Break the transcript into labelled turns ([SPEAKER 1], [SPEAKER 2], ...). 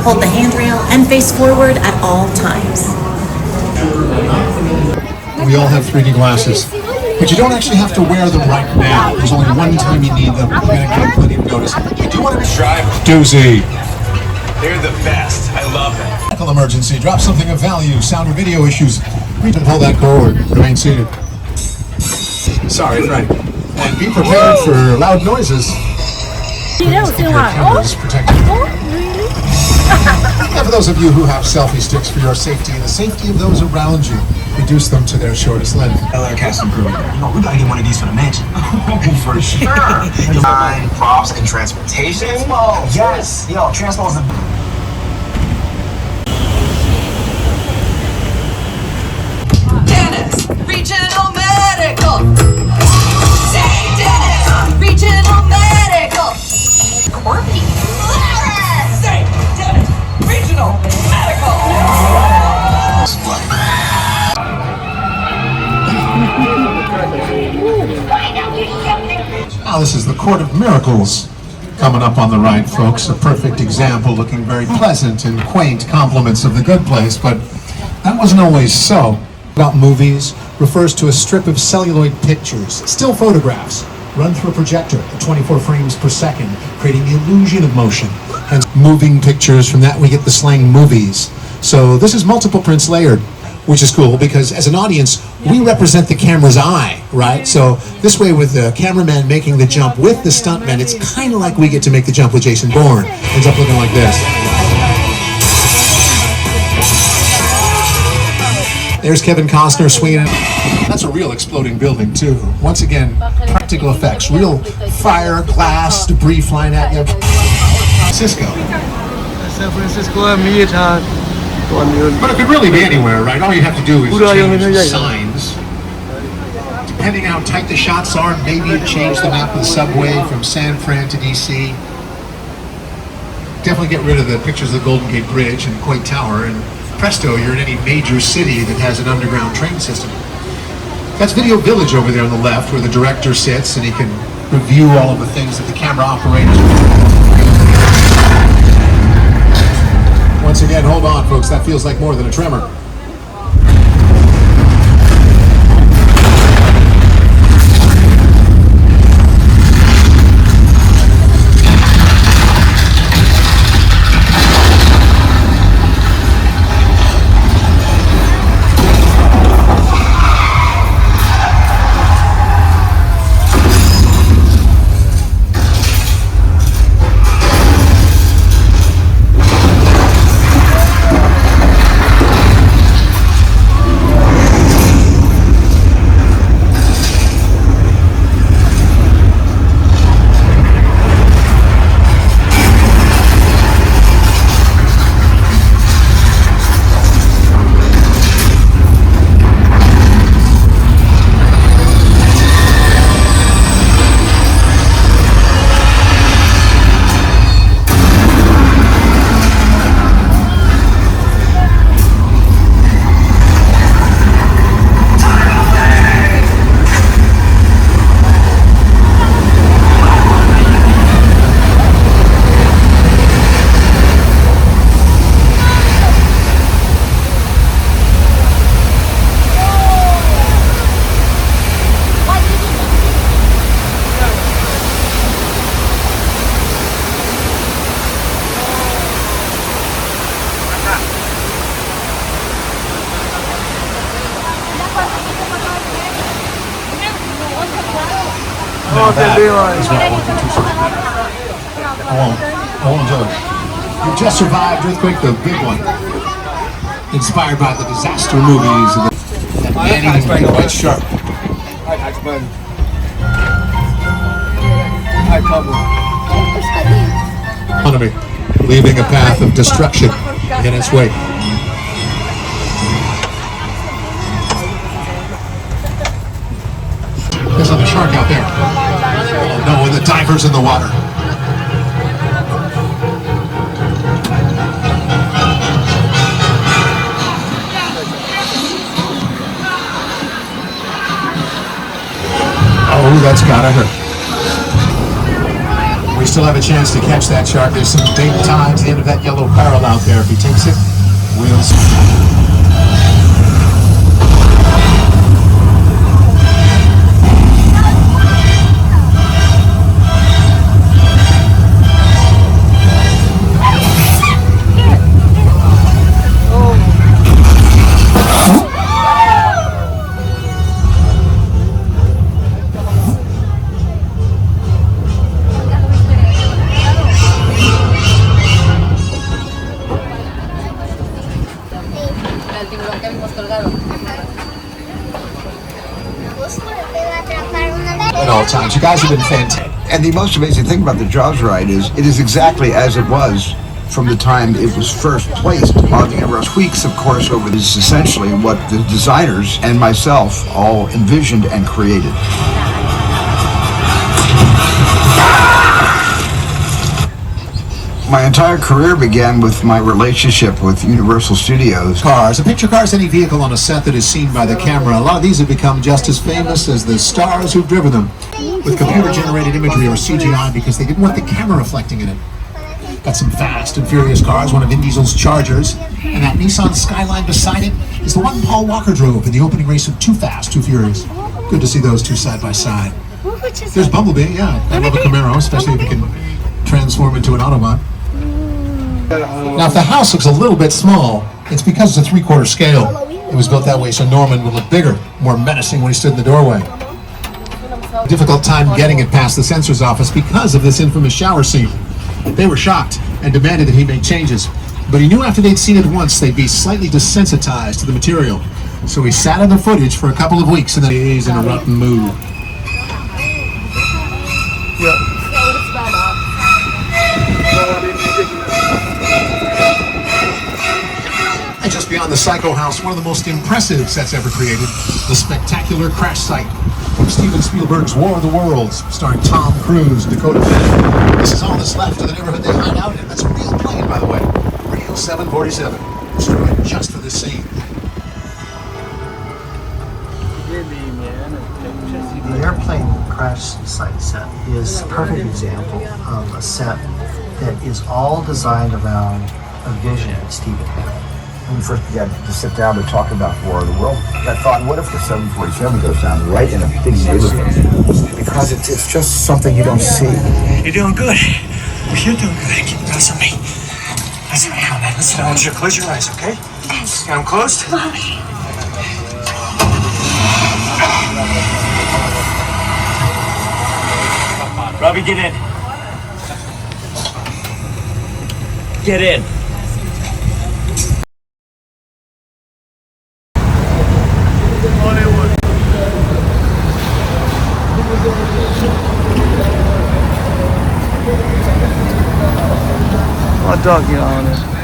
[SPEAKER 1] hold the handrail, and face forward at all times.
[SPEAKER 2] We all have 3D glasses, but you don't actually have to wear them right now. There's only one time you need them. You're going to get plenty of notice. You do want to drive doozy.
[SPEAKER 3] They're the best. I love them.
[SPEAKER 2] Medical emergency. Drop something of value. Sound or video issues. Reach and pull that cord. Remain seated. Sorry, Frank. And be prepared for loud noises. Keep your cameras protected. And for those of you who have selfie sticks for your safety and the safety of those around you, reduce them to their shortest length.
[SPEAKER 3] Cast and crew. You know, we gotta get one of these for the mansion. For sure. Design, props, and transportation. Yes. Yo, transport is the...
[SPEAKER 4] Dennis, regional medical. Say Dennis, regional medical. Quirky. Say Dennis, regional medical.
[SPEAKER 2] Now this is the Court of Miracles coming up on the right, folks. A perfect example, looking very pleasant and quaint, compliments of the good place, but that wasn't always so. About movies refers to a strip of celluloid pictures, still photographs, run through a projector at 24 frames per second, creating the illusion of motion. Hence, moving pictures, from that we get the slang movies. So this is multiple prints layered, which is cool because as an audience, we represent the camera's eye, right? So this way, with the cameraman making the jump with the stuntman, it's kind of like we get to make the jump with Jason Bourne. Ends up looking like this. There's Kevin Costner swinging. That's a real exploding building too. Once again, practical effects, real fire, glass, debris flying at you. Cisco.
[SPEAKER 5] San Francisco,
[SPEAKER 2] But it could really be anywhere, right? All you have to do is change the signs. Depending how tight the shots are, maybe you change the map of the subway from San Fran to DC. Definitely get rid of the pictures of the Golden Gate Bridge and Coit Tower, and presto, you're in any major city that has an underground train system. That's Video Village over there on the left, where the director sits and he can review all of the things that the camera operators do. Once again, hold on, folks, that feels like more than a tremor. I won't do it. You just survived earthquake, the big one. Inspired by the disaster movies and that Manny movie, White Shark. Economy, leaving a path of destruction in its wake. There's another shark out there. Oh no, and the diver's in the water. Oh, that's gotta hurt. We We still have a chance to catch that shark. There's some big tides at the end of that yellow barrel out there. If he takes it, we'll see. At all times. You guys have been fantastic.
[SPEAKER 6] And the most amazing thing about the Jaws ride is it is exactly as it was from the time it was first placed on the Universal. Tweaks, of course, over this essentially what the designers and myself all envisioned and created. My entire career began with my relationship with Universal Studios.
[SPEAKER 2] Cars. A picture car is any vehicle on a set that is seen by the camera. A lot of these have become just as famous as the stars who've driven them, with computer-generated imagery or CGI because they didn't want the camera reflecting in it. Got some fast and furious cars, one of Vin Diesel's Chargers, and that Nissan Skyline beside it is the one Paul Walker drove in the opening race of Too Fast, Too Furious. Good to see those two side by side. There's Bumblebee, yeah. I love a Camaro, especially if it can transform into an Autobot. Now, if the house looks a little bit small, it's because it's a 3/4 scale. It was built that way so Norman would look bigger, more menacing when he stood in the doorway. A difficult time getting it past the censor's office because of this infamous shower scene. They were shocked and demanded that he make changes, but he knew after they'd seen it once they'd be slightly desensitized to the material. So he sat on the footage for a couple of weeks and then he's in a rotten mood. And just beyond the Psycho House, one of the most impressive sets ever created, the spectacular crash site from Steven Spielberg's War of the Worlds, starring Tom Cruise and Dakota Fanning. This is all that's left of the neighborhood they hide out in. That's a real plane, by the way. Real 747. Destroyed just for this scene.
[SPEAKER 7] The airplane crash site set is a perfect example of a set that is all designed around a vision that Steven had.
[SPEAKER 6] When we first began to sit down to talk about War of the World, I thought, what if the 747 goes down right in a big neighborhood? Because it's just something you don't see.
[SPEAKER 8] You're doing good. You're doing good. Keep your eyes on me. Listen, now, man. Listen, I want you to close your eyes, okay? Got them closed? Robbie, get in. Get in.
[SPEAKER 5] Hot dog, you know, on it.